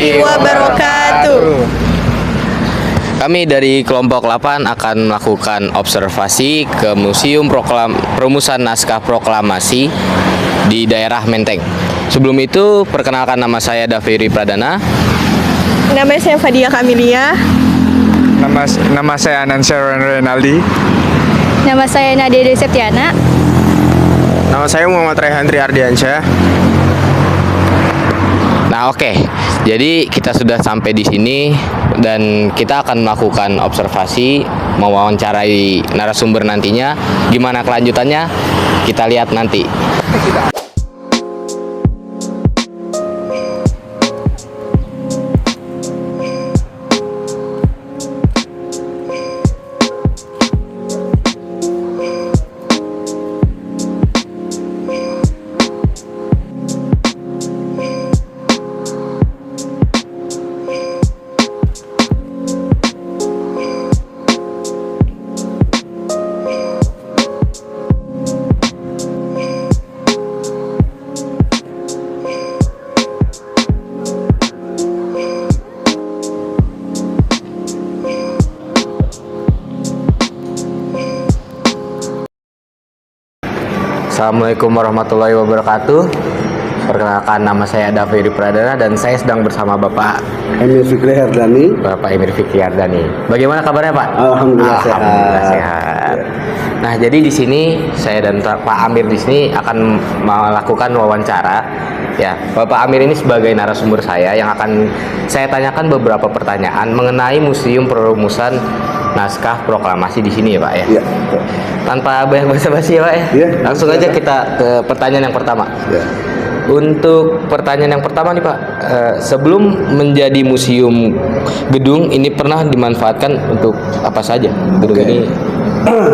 warahmatullahi wabarakatuh. Kami dari kelompok 8 akan melakukan observasi ke Museum Perumusan Naskah Proklamasi di daerah Menteng. Sebelum itu, perkenalkan nama saya Daviri Pradana. Nama saya Fadia Kamilia. Nama saya Anansyah Renaldi. Nama saya Nadia Dewi Septiana. Nama saya Muhammad Rehandri Ardiansyah. Nah, oke. Jadi kita sudah sampai di sini dan kita akan melakukan observasi, mewawancarai narasumber nantinya. Gimana kelanjutannya? Kita lihat nanti. Assalamualaikum warahmatullahi wabarakatuh. Perkenalkan, nama saya Daviri Pradana dan saya sedang bersama Bapak Emir Fikri Hardani. Bagaimana kabarnya, Pak? Alhamdulillah sehat. Nah, jadi di sini saya dan Pak Amir di sini akan melakukan wawancara. Ya, Bapak Amir ini sebagai narasumber saya yang akan saya tanyakan beberapa pertanyaan mengenai Museum Perumusan Naskah Proklamasi di sini ya, Pak ya. Ya. Tanpa banyak basa-basi ya, Pak ya. Ya, Langsung aja kita ke pertanyaan yang pertama. Ya. Untuk pertanyaan yang pertama nih, Pak, sebelum menjadi museum, gedung ini pernah dimanfaatkan untuk apa saja? Gedung ini.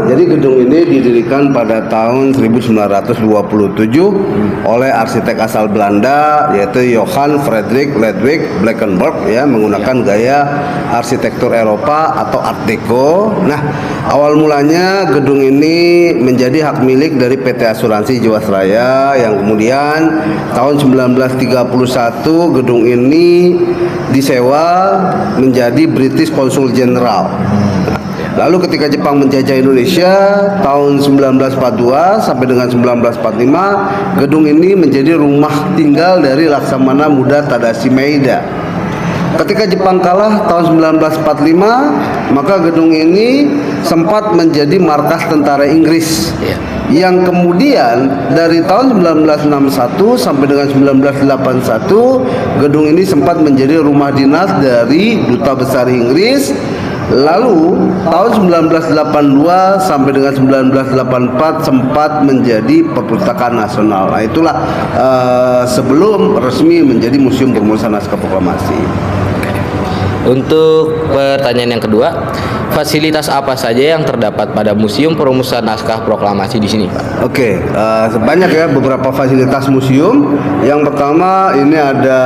Jadi gedung ini didirikan pada tahun 1927 oleh arsitek asal Belanda yaitu Johann Friedrich Ludwig Blankenberg ya, menggunakan gaya arsitektur Eropa atau Art Deco. Nah, awal mulanya gedung ini menjadi hak milik dari PT Asuransi Jiwasraya yang kemudian tahun 1931 gedung ini disewa menjadi British Consul General. Lalu ketika Jepang menjajah Indonesia tahun 1942 sampai dengan 1945, gedung ini menjadi rumah tinggal dari Laksamana Muda Tadashi Maeda. Ketika Jepang kalah tahun 1945, maka gedung ini sempat menjadi markas tentara Inggris. Yang kemudian dari tahun 1961 sampai dengan 1981, gedung ini sempat menjadi rumah dinas dari Duta Besar Inggris. Lalu tahun 1982 sampai dengan 1984 sempat menjadi perpustakaan nasional. Nah, itulah sebelum resmi menjadi Museum Perumusan Naskah Proklamasi. Untuk pertanyaan yang kedua, fasilitas apa saja yang terdapat pada Museum Perumusan Naskah Proklamasi di sini, Pak? Oke, sebanyak ya beberapa fasilitas museum. Yang pertama ini ada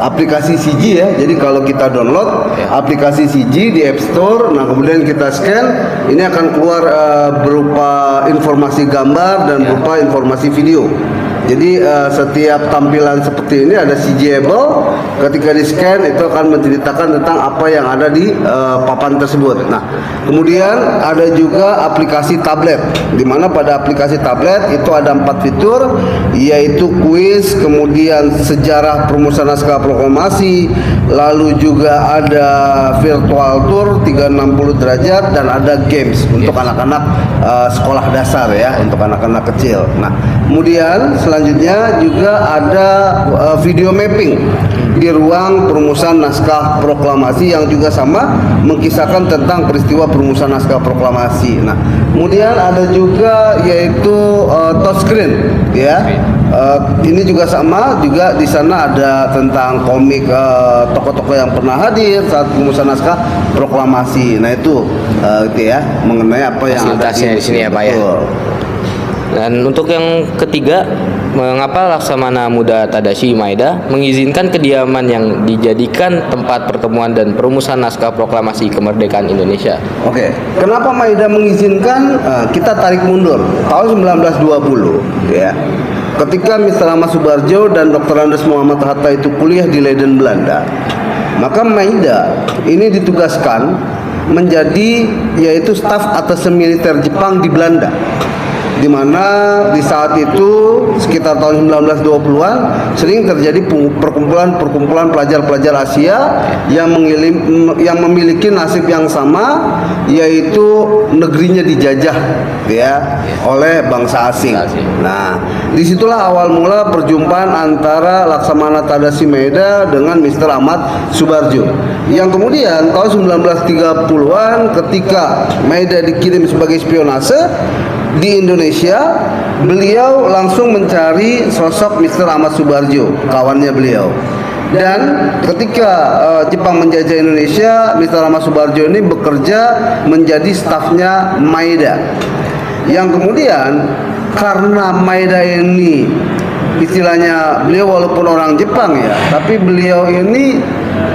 aplikasi CG ya. Jadi kalau kita download aplikasi CG di App Store, nah kemudian kita scan, ini akan keluar berupa informasi gambar dan berupa informasi video. Jadi setiap tampilan seperti ini ada CGable. Ketika di scan itu akan menceritakan tentang apa yang ada di papan tersebut. Nah, kemudian ada juga aplikasi tablet, di mana pada aplikasi tablet itu ada 4 fitur, yaitu kuis, kemudian sejarah perumusan naskah proklamasi, lalu juga ada virtual tour 360 derajat dan ada games untuk anak-anak sekolah dasar ya, untuk anak-anak kecil. Nah, kemudian selanjutnya juga ada video mapping di ruang perumusan naskah proklamasi yang juga sama mengkisahkan tentang peristiwa perumusan naskah proklamasi. Nah, kemudian ada juga yaitu touchscreen ya. Ini juga sama, juga di sana ada tentang komik tokoh-tokoh yang pernah hadir saat perumusan naskah proklamasi. Nah, itu gitu ya, mengenai apa yang ada di sini ya, Pak ya. Dan untuk yang ketiga, mengapa Laksamana Muda Tadashi Maeda mengizinkan kediaman yang dijadikan tempat pertemuan dan perumusan naskah proklamasi kemerdekaan Indonesia? Oke, kenapa Maeda mengizinkan? Kita tarik mundur tahun 1920 ya. ketika Mr. Ahmad Subarjo dan Dr. Andes Muhammad Hatta itu kuliah di Leiden, Belanda, maka Maeda ini ditugaskan menjadi yaitu staf atas militer Jepang di Belanda, di mana di saat itu sekitar tahun 1920-an sering terjadi perkumpulan pelajar-pelajar Asia yang memiliki nasib yang sama, yaitu negerinya dijajah ya oleh bangsa asing. Nah, disitulah awal mula perjumpaan antara Laksamana Tadashi Maeda dengan Mr. Ahmad Subarjo, yang kemudian tahun 1930-an ketika Maeda dikirim sebagai spionase di Indonesia, beliau langsung mencari sosok Mr. Ahmad Subarjo, kawannya beliau. Dan ketika Jepang menjajah Indonesia, Mr. Ahmad Subarjo ini bekerja menjadi stafnya Maeda. Yang kemudian karena Maeda ini istilahnya beliau walaupun orang Jepang ya, tapi beliau ini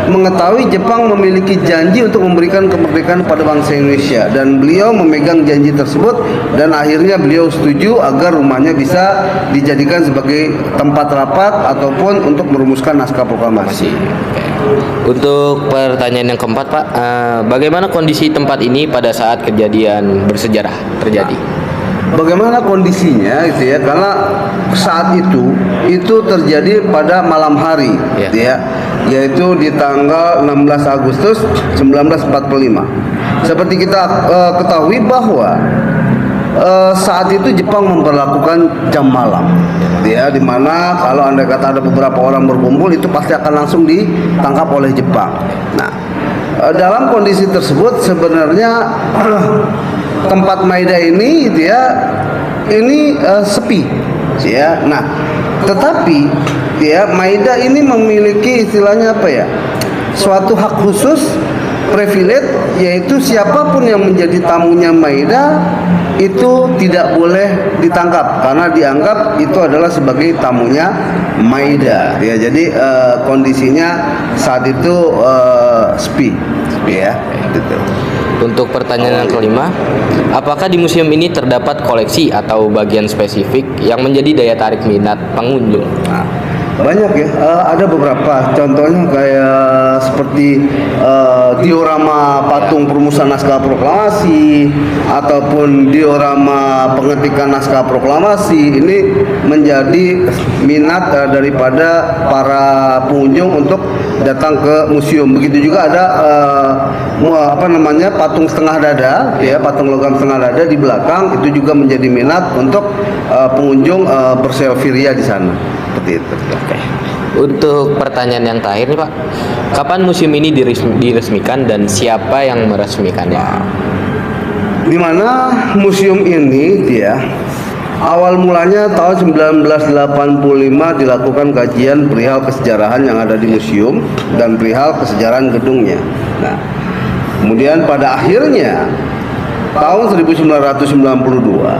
mengetahui Jepang memiliki janji untuk memberikan kemerdekaan pada bangsa Indonesia, dan beliau memegang janji tersebut, dan akhirnya beliau setuju agar rumahnya bisa dijadikan sebagai tempat rapat ataupun untuk merumuskan naskah proklamasi. Untuk pertanyaan yang keempat, Pak, bagaimana kondisi tempat ini pada saat kejadian bersejarah terjadi? Bagaimana kondisinya gitu ya, karena saat itu terjadi pada malam hari gitu ya, yaitu di tanggal 16 Agustus 1945. Seperti kita ketahui bahwa saat itu Jepang memperlakukan jam malam ya, dimana kalau andai kata ada beberapa orang berkumpul itu pasti akan langsung ditangkap oleh Jepang. Nah, dalam kondisi tersebut sebenarnya tempat Maeda ini gitu ya, ini sepi ya. Nah, tetapi ya Maeda ini memiliki istilahnya apa ya, suatu hak khusus, privilege, yaitu siapapun yang menjadi tamunya Maeda itu tidak boleh ditangkap karena dianggap itu adalah sebagai tamunya Maeda ya. Jadi kondisinya saat itu sepi ya gitu. Untuk pertanyaan yang kelima, apakah di museum ini terdapat koleksi atau bagian spesifik yang menjadi daya tarik minat pengunjung? Nah, banyak ya, ada beberapa, contohnya kayak seperti diorama patung perumusan naskah proklamasi ataupun diorama pengetikan naskah proklamasi. Ini menjadi minat daripada para pengunjung untuk datang ke museum. Begitu juga ada patung setengah dada ya, patung logam setengah dada di belakang, itu juga menjadi minat untuk pengunjung berselfie ria di sana. Seperti itu. Oke. Untuk pertanyaan yang terakhir nih, Pak, kapan museum ini diresmikan dan siapa yang meresmikannya? Di mana museum ini dia awal mulanya tahun 1985 dilakukan kajian perihal kesejarahan yang ada di museum dan perihal kesejarahan gedungnya. Nah, kemudian pada akhirnya tahun 1992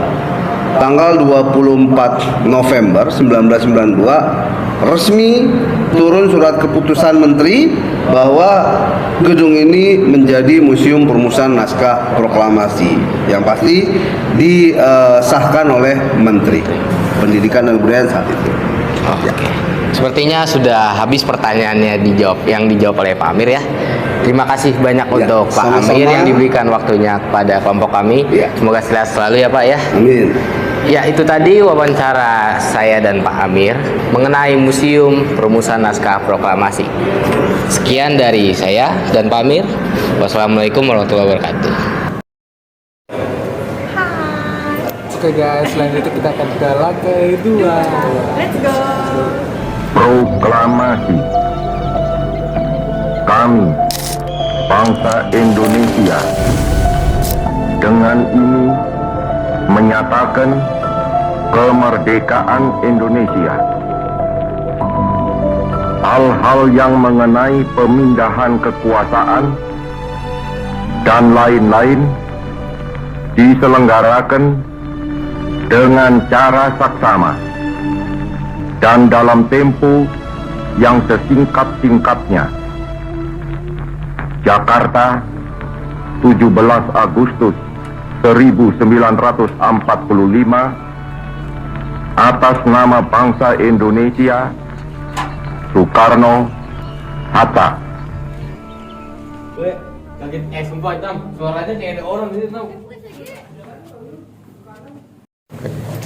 tanggal 24 November 1992 resmi turun surat keputusan menteri bahwa gedung ini menjadi Museum Perumusan Naskah Proklamasi, yang pasti disahkan oleh Menteri Pendidikan dan Kebudayaan saat itu. Oke. Sepertinya sudah habis pertanyaannya yang dijawab oleh Pak Amir ya. Terima kasih banyak untuk Pak sama-sama. Amir yang diberikan waktunya kepada kelompok kami. Semoga sehat selalu ya Pak ya. Amin. Ya, itu tadi wawancara saya dan Pak Amir mengenai Museum Perumusan Naskah Proklamasi. Sekian dari saya dan Pak Amir. Wassalamualaikum warahmatullahi wabarakatuh. Oke guys, selanjutnya kita akan ke lantai 2. Let's go. Proklamasi. Kami, bangsa Indonesia, dengan ini menyatakan kemerdekaan Indonesia. Hal-hal yang mengenai pemindahan kekuasaan dan lain-lain diselenggarakan dengan cara saksama dan dalam tempo yang sesingkat-singkatnya. Jakarta, 17 Agustus 1945, atas nama bangsa Indonesia, Soekarno Hatta. Sumpah Tam, suaranya kayak ada orang di situ.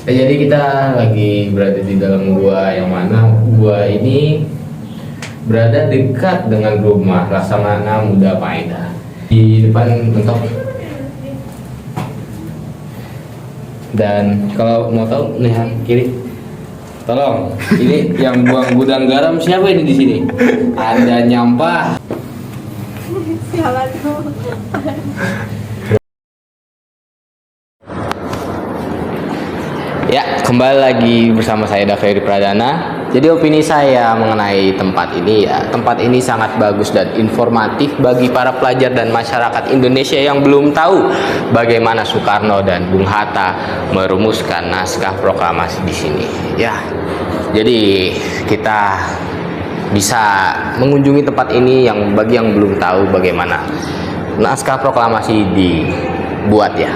Jadi kita lagi berada di dalam gua, yang mana gua ini berada dekat dengan rumah Laksamana Muda Maeda. Di depan mentok. Dan kalau mau tahu nih kiri, tolong, ini yang buang gudang garam siapa ini di sini? Ada nyampah. Ya, kembali lagi bersama saya Daveri Pradana. Jadi opini saya mengenai tempat ini ya, tempat ini sangat bagus dan informatif bagi para pelajar dan masyarakat Indonesia yang belum tahu bagaimana Soekarno dan Bung Hatta merumuskan naskah proklamasi di sini. Ya, jadi kita bisa mengunjungi tempat ini yang bagi yang belum tahu bagaimana naskah proklamasi dibuat ya.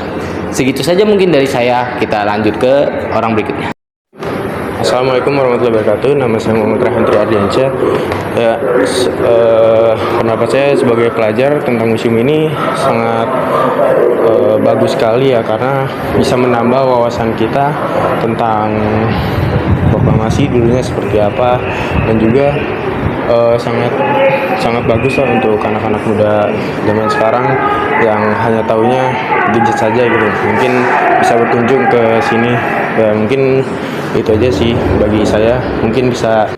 Segitu saja mungkin dari saya, kita lanjut ke orang berikutnya. Assalamualaikum warahmatullahi wabarakatuh. Nama saya Muhammad Rehandri Ardiansyah. Ya, pendapat saya sebagai pelajar tentang museum ini sangat bagus sekali ya, karena bisa menambah wawasan kita tentang proklamasi dulunya seperti apa, dan juga sangat bagus lah untuk anak-anak muda zaman sekarang yang hanya taunya gadget saja gitu. Mungkin bisa berkunjung ke sini ya, mungkin itu aja sih bagi saya. Mungkin bisa.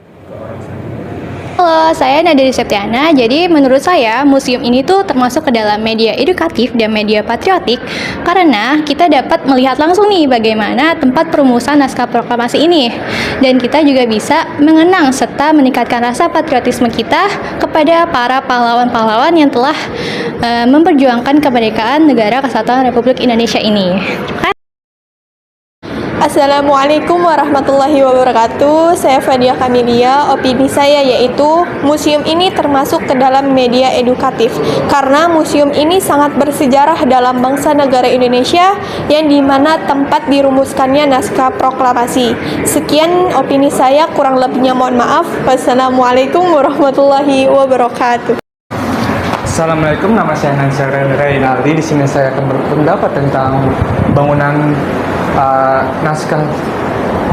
Halo, saya Nadiri Septiana. Jadi menurut saya museum ini tuh termasuk ke dalam media edukatif dan media patriotik karena kita dapat melihat langsung nih bagaimana tempat perumusan naskah proklamasi ini, dan kita juga bisa mengenang serta meningkatkan rasa patriotisme kita kepada para pahlawan-pahlawan yang telah memperjuangkan kemerdekaan negara kesatuan Republik Indonesia ini. Assalamualaikum warahmatullahi wabarakatuh. Saya Fadia Kamilia. Opini saya yaitu museum ini termasuk ke dalam media edukatif karena museum ini sangat bersejarah dalam bangsa negara Indonesia yang dimana tempat dirumuskannya naskah proklamasi. Sekian opini saya, kurang lebihnya mohon maaf. Wassalamualaikum warahmatullahi wabarakatuh. Assalamualaikum, nama saya Nansar Reynaldi. Di sini saya akan berpendapat tentang bangunan naskah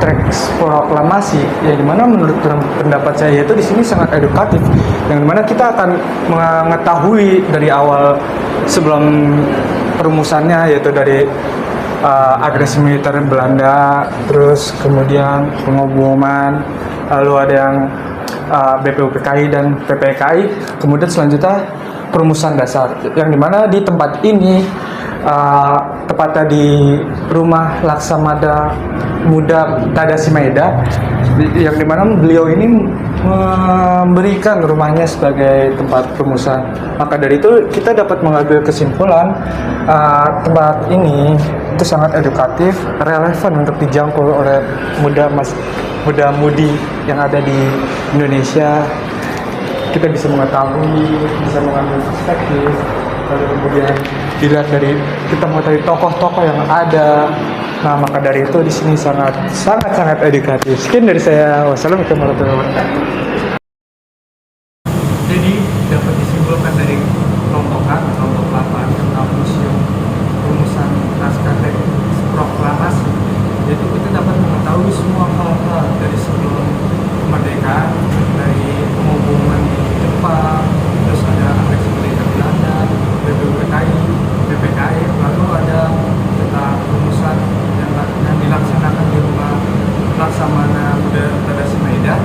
teks proklamasi, yang dimana menurut pendapat saya itu di sini sangat edukatif, yang dimana kita akan mengetahui dari awal sebelum perumusannya, yaitu dari agresi militer Belanda, terus kemudian pengoboman, lalu ada yang BPUPKI dan PPKI, kemudian selanjutnya perumusan dasar, yang dimana di tempat ini tepatnya di rumah Laksamana Muda Tadasi Maeda, yang dimana beliau ini memberikan rumahnya sebagai tempat perumusan. Maka dari itu kita dapat mengambil kesimpulan tempat ini itu sangat edukatif, relevan untuk dijangkau oleh muda-mudi yang ada di Indonesia. Kita bisa mengetahui, bisa mengambil perspektif, lalu kemudian dilihat dari kita mengetahui tokoh-tokoh yang ada. Nah, maka dari itu di sini sangat edukatif. Sekian dari saya. Wassalamualaikum warahmatullahi wabarakatuh. Jadi dapat disimpulkan dari kelompok 8 tentang museum rumusan naskah teks proklamasi, yaitu kita dapat mengetahui semua hal-hal dari sebelum kemerdekaan, dari pengumuman di Jepang, terus ada agresi militer Belanda, BPUPKI, PPKI, lalu ada tentang rumusan yang dilaksanakan di rumah Laksamana Muda Tadasi Maeda,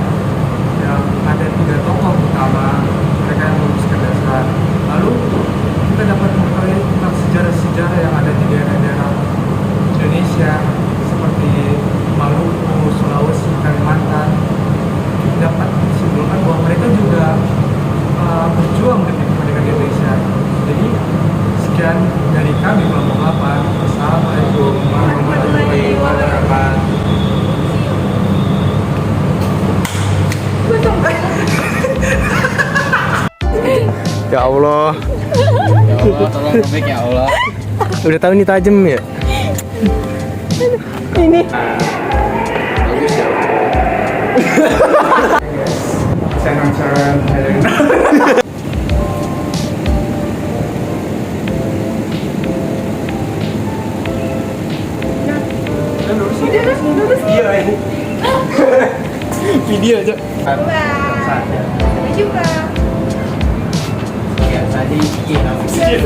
yang ada 3 tokoh utama mereka yang merumuskan dasar. Lalu kita dapat mengetahui tentang sejarah-sejarah yang ada di daerah-daerah Indonesia seperti Maluku, Sulawesi, Kalimantan. Dapat disimpulkan bahwa mereka juga berjuang demi kemerdekaan Indonesia. Jadi sekian dari kami kelompok 8. Assalamualaikum warahmatullahi wabarakatuh. Ya Allah. Ya Allah, tolong robek ya Allah. Udah tahu ini tajam ya? Ini Saran-saran, I don't know. Iya ini. Video aja. Sampai jumpa. Ya, tadi iya. Thank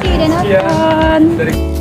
you, dan nonton. Dari